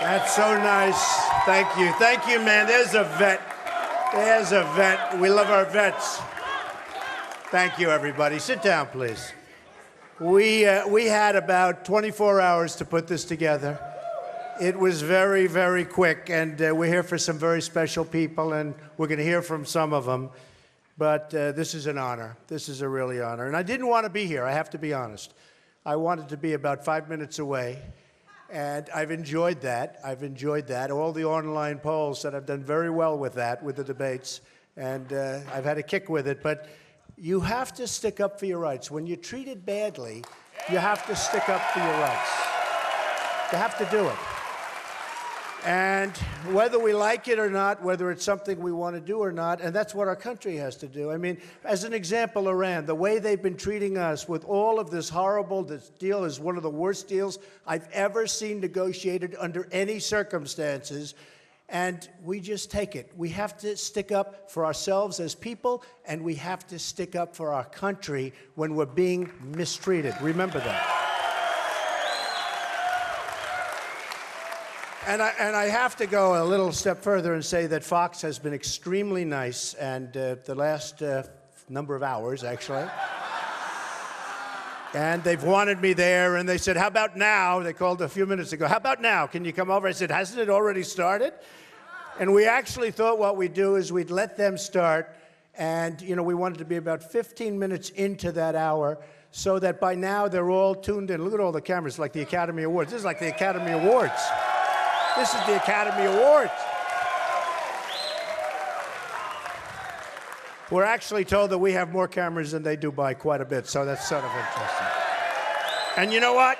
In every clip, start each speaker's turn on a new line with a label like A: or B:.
A: That's so nice. Thank you. Thank you, man. There's a vet. There's a vet. We love our vets. Thank you, everybody. Sit down, please. We had about 24 hours to put this together. It was very, very quick, and we're here for some very special people, and we're going to hear from some of them. But this is an honor. This is a really honor. And I didn't want to be here, I have to be honest. I wanted to be about 5 minutes away, and I've enjoyed that. I've enjoyed that. All the online polls said I've done very well with that, with the debates, and I've had a kick with it. But you have to stick up for your rights. When you're treated badly, you have to stick up for your rights. You have to do it. And whether we like it or not, whether it's something we want to do or not, and that's what our country has to do. I mean, as an example, Iran, the way they've been treating us with all of this horrible, this deal is one of the worst deals I've ever seen negotiated under any circumstances. And we just take it. We have to stick up for ourselves as people, and we have to stick up for our country when we're being mistreated. Remember that. And I have to go a little step further and say that Fox has been extremely nice, and the last number of hours, actually. And they've wanted me there, and they said, how about now? They called a few minutes ago. How about now? Can you come over? I said, hasn't it already started? And we actually thought what we'd do is we'd let them start, and we wanted to be about 15 minutes into that hour so that by now they're all tuned in. Look at all the cameras, like the Academy Awards. This is like the Academy Awards. This is the Academy Awards. We're actually told that we have more cameras than they do by quite a bit, so that's sort of interesting. And you know what?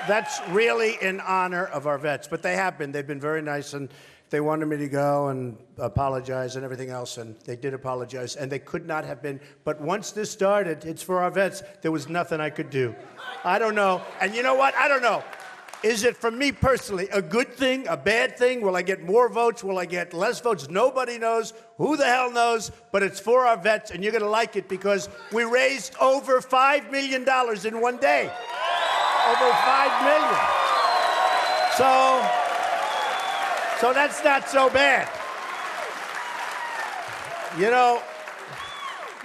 A: That's really in honor of our vets. But they have been. They've been very nice, and they wanted me to go and apologize and everything else, and they did apologize, and they could not have been. But once this started, it's for our vets. There was nothing I could do. I don't know. And you know what? I don't know. Is it, for me personally, a good thing, a bad thing? Will I get more votes? Will I get less votes? Nobody knows. Who the hell knows? But it's for our vets, and you're going to like it because we raised over $5 million in one day. Over $5 million. So that's not so bad.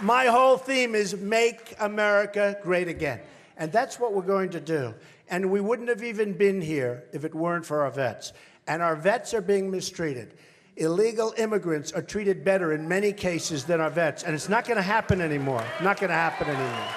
A: My whole theme is make America great again. And that's what we're going to do. And we wouldn't have even been here if it weren't for our vets. And our vets are being mistreated. Illegal immigrants are treated better in many cases than our vets. And it's not going to happen anymore. Not going to happen anymore.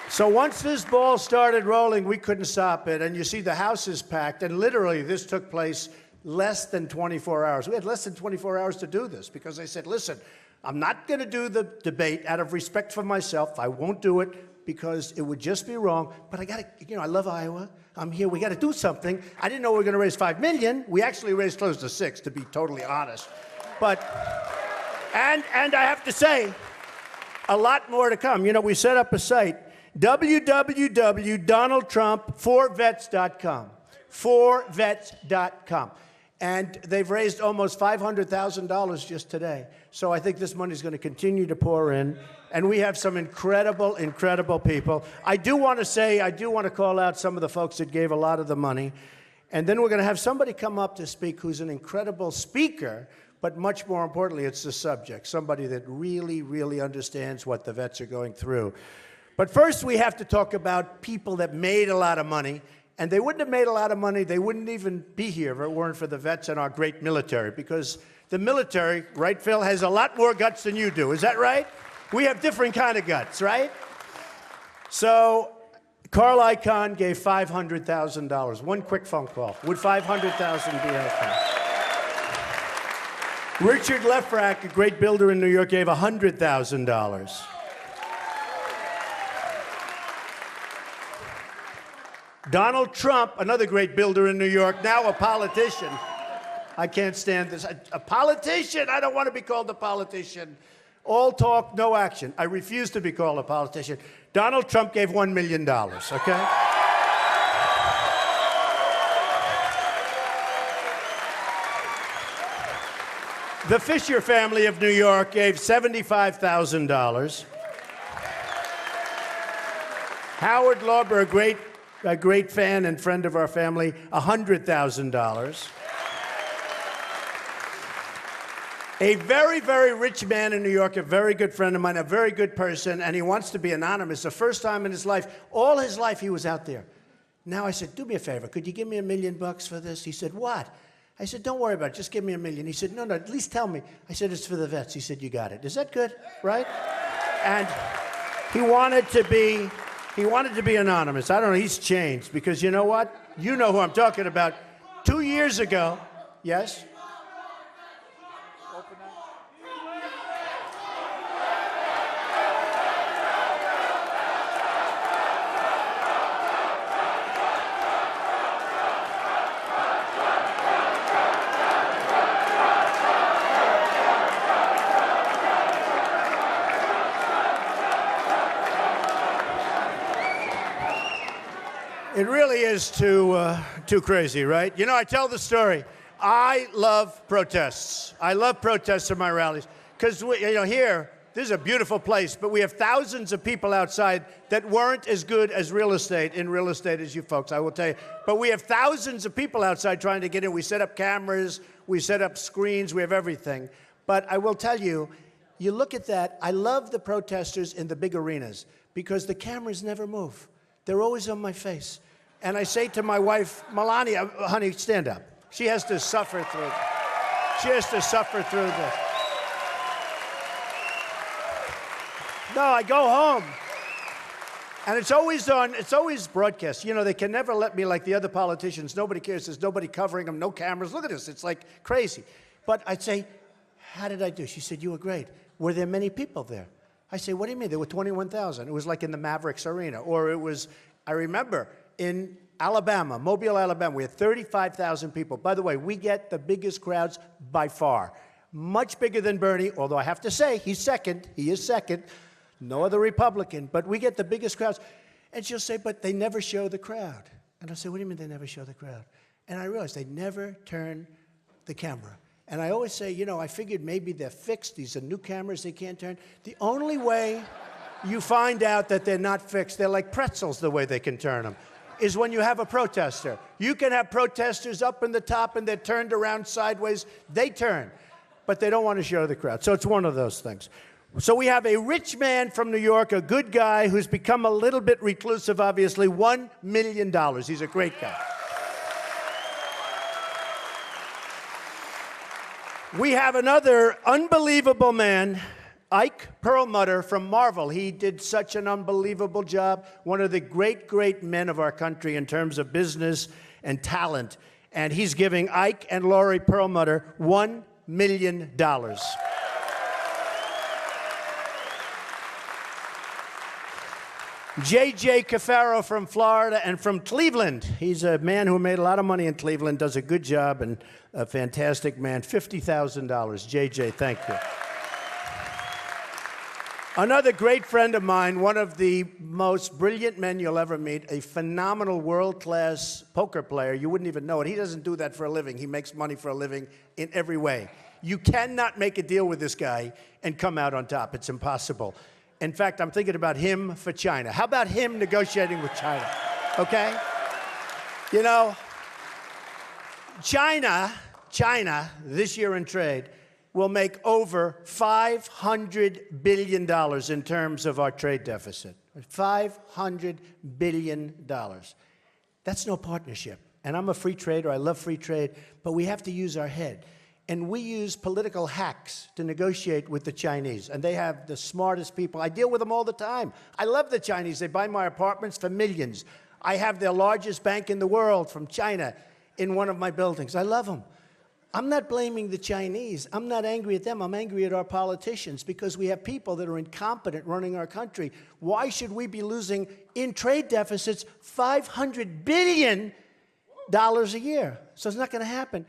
A: So once this ball started rolling, we couldn't stop it. And you see the House is packed. And literally, this took place less than 24 hours. We had less than 24 hours to do this because they said, listen, I'm not going to do the debate out of respect for myself. I won't do it because it would just be wrong. But I got to, I love Iowa. I'm here. We got to do something. I didn't know we were going to raise $5 million. We actually raised close to $6 million, to be totally honest. But, and I have to say, a lot more to come. We set up a site, www.donaldtrump4vets.com. 4vets.com. And they've raised almost $500,000 just today. So I think this money is going to continue to pour in. And we have some incredible, incredible people. I do want to call out some of the folks that gave a lot of the money. And then we're going to have somebody come up to speak who's an incredible speaker, but much more importantly, it's the subject. Somebody that really, really understands what the vets are going through. But first, we have to talk about people that made a lot of money. And they wouldn't have made a lot of money. They wouldn't even be here if it weren't for the vets and our great military. Because the military, right, Phil, has a lot more guts than you do. Is that right? We have different kind of guts, right? So Carl Icahn gave $500,000. One quick phone call. Would $500,000 be helpful? Richard Lefrak, a great builder in New York, gave $100,000. Donald Trump, another great builder in New York, now a politician. I can't stand this. A politician? I don't want to be called a politician. All talk, no action. I refuse to be called a politician. Donald Trump gave $1 million, okay? The Fisher family of New York gave $75,000. Howard Lorber, a great a great fan and friend of our family, $100,000. A very, very rich man in New York, a very good friend of mine, a very good person, and he wants to be anonymous. The first time in his life, all his life he was out there. Now I said, do me a favor, could you give me $1 million for this? He said, what? I said, don't worry about it, just give me $1 million. He said, no, at least tell me. I said, it's for the vets. He said, you got it. Is that good, right? And he wanted to be anonymous. I don't know, he's changed, because you know what? You know who I'm talking about. 2 years ago, yes? It really is too crazy, right? You know, I tell the story. I love protests. I love protests at my rallies. Because, you know, here, this is a beautiful place, but we have thousands of people outside that weren't as good as real estate as you folks, I will tell you. But we have thousands of people outside trying to get in. We set up cameras, we set up screens, we have everything. But I will tell you, you look at that, I love the protesters in the big arenas because the cameras never move. They're always on my face. And I say to my wife, Melania, honey, stand up. She has to suffer through it. She has to suffer through this. No, I go home. And it's always broadcast. You know, they can never let me like the other politicians. Nobody cares. There's nobody covering them, no cameras. Look at this. It's like crazy. But I'd say, how did I do? She said, you were great. Were there many people there? I say, what do you mean? There were 21,000. It was like in the Mavericks Arena. Or it was, I remember, in Alabama, Mobile, Alabama, we had 35,000 people. By the way, we get the biggest crowds by far. Much bigger than Bernie, although I have to say, he's second. He is second. No other Republican. But we get the biggest crowds. And she'll say, but they never show the crowd. And I'll say, what do you mean they never show the crowd? And I realized they never turn the camera. And I always say, you know, I figured maybe they're fixed. These are new cameras they can't turn. The only way you find out that they're not fixed, they're like pretzels the way they can turn them, is when you have a protester. You can have protesters up in the top and they're turned around sideways. They turn, but they don't want to show the crowd. So it's one of those things. So we have a rich man from New York, a good guy who's become a little bit reclusive, obviously, $1 million. He's a great guy. We have another unbelievable man, Ike Perlmutter from Marvel. He did such an unbelievable job. One of the great, great men of our country in terms of business and talent. And he's giving Ike and Lori Perlmutter $1 million. J.J. Cafaro from Florida and from Cleveland. He's a man who made a lot of money in Cleveland, does a good job, and a fantastic man. $50,000. J.J., thank you. Another great friend of mine, one of the most brilliant men you'll ever meet, a phenomenal world-class poker player. You wouldn't even know it. He doesn't do that for a living. He makes money for a living in every way. You cannot make a deal with this guy and come out on top. It's impossible. In fact, I'm thinking about him for China. How about him negotiating with China? Okay? You know, China, this year in trade, will make over $500 billion in terms of our trade deficit. $500 billion. That's no partnership. And I'm a free trader. I love free trade. But we have to use our head. And we use political hacks to negotiate with the Chinese. And they have the smartest people. I deal with them all the time. I love the Chinese. They buy my apartments for millions. I have their largest bank in the world from China in one of my buildings. I love them. I'm not blaming the Chinese. I'm not angry at them. I'm angry at our politicians because we have people that are incompetent running our country. Why should we be losing in trade deficits $500 billion a year? So it's not going to happen.